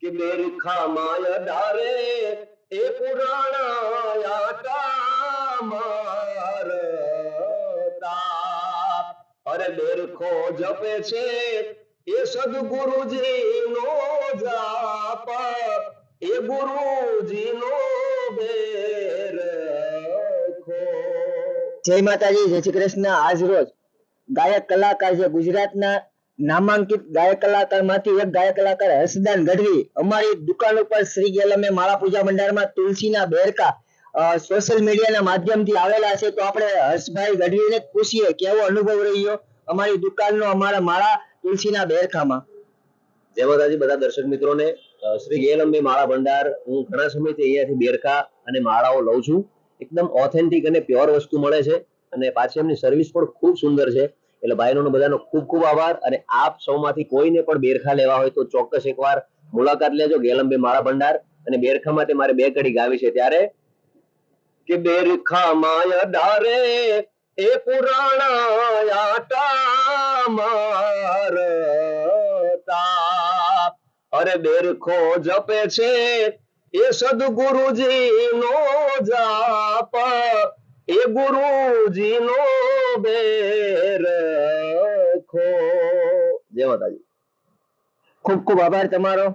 કે બેરખા માયા ડારે એ પુરાણા આટા મારતા અરે બેરખો જપે છે એ સદગુરુજી નો જાપ એ ગુરુજી નો બેરખો। જય માતાજી, જય શ્રી કૃષ્ણ। આજ રોજ ગાયક કલાકાર છે ગુજરાતના નામાંકિત ગાયક કલાકારમાંથી એક ગાયક કલાકાર હર્ષદાન ગઢવી અમારી દુકાન ઉપર શ્રી ગેલમે માળા પૂજા મંડળમાં તુલસીના બેરકા સોશિયલ મીડિયાના માધ્યમથી આવેલા છે। તો આપણે હર્ષભાઈ ગઢવીને પૂછીએ કેવો અનુભવ રહ્યો અમારી દુકાનનો અમારા માળા તુલસીના બેરકામાં। જય માતાજી બધા દર્શક મિત્રોને। શ્રી ગેલમે માળા ભંડાર હું ઘણા સમયથી અહીંયાથી બેરકા અને માળાઓ લઉં છું। એકદમ ઓથેન્ટિક અને પ્યોર વસ્તુ મળે છે અને પાછી એમની સર્વિસ પણ ખૂબ સુંદર છે। એટલે ભાઈનો બધાનો ખૂબ ખૂબ આભાર। અને આપ સૌમાંથી કોઈને પણ બેરખા લેવા હોય તો ચોક્કસ એકવાર મુલાકાત લેજો ગેલંબે માળા ભંડાર। અને બેરખા માટે મારે બે કડી ગાવી છે ત્યારે કે બેરખા માયા ડારે એ પુરાણા આટા મારતા અરે બેરખો જપે છે એ સદગુરુજી નો જાપ એ ગુરુજી નો બેરખો। જય માતાજી। ખૂબ ખૂબ આભાર તમારો।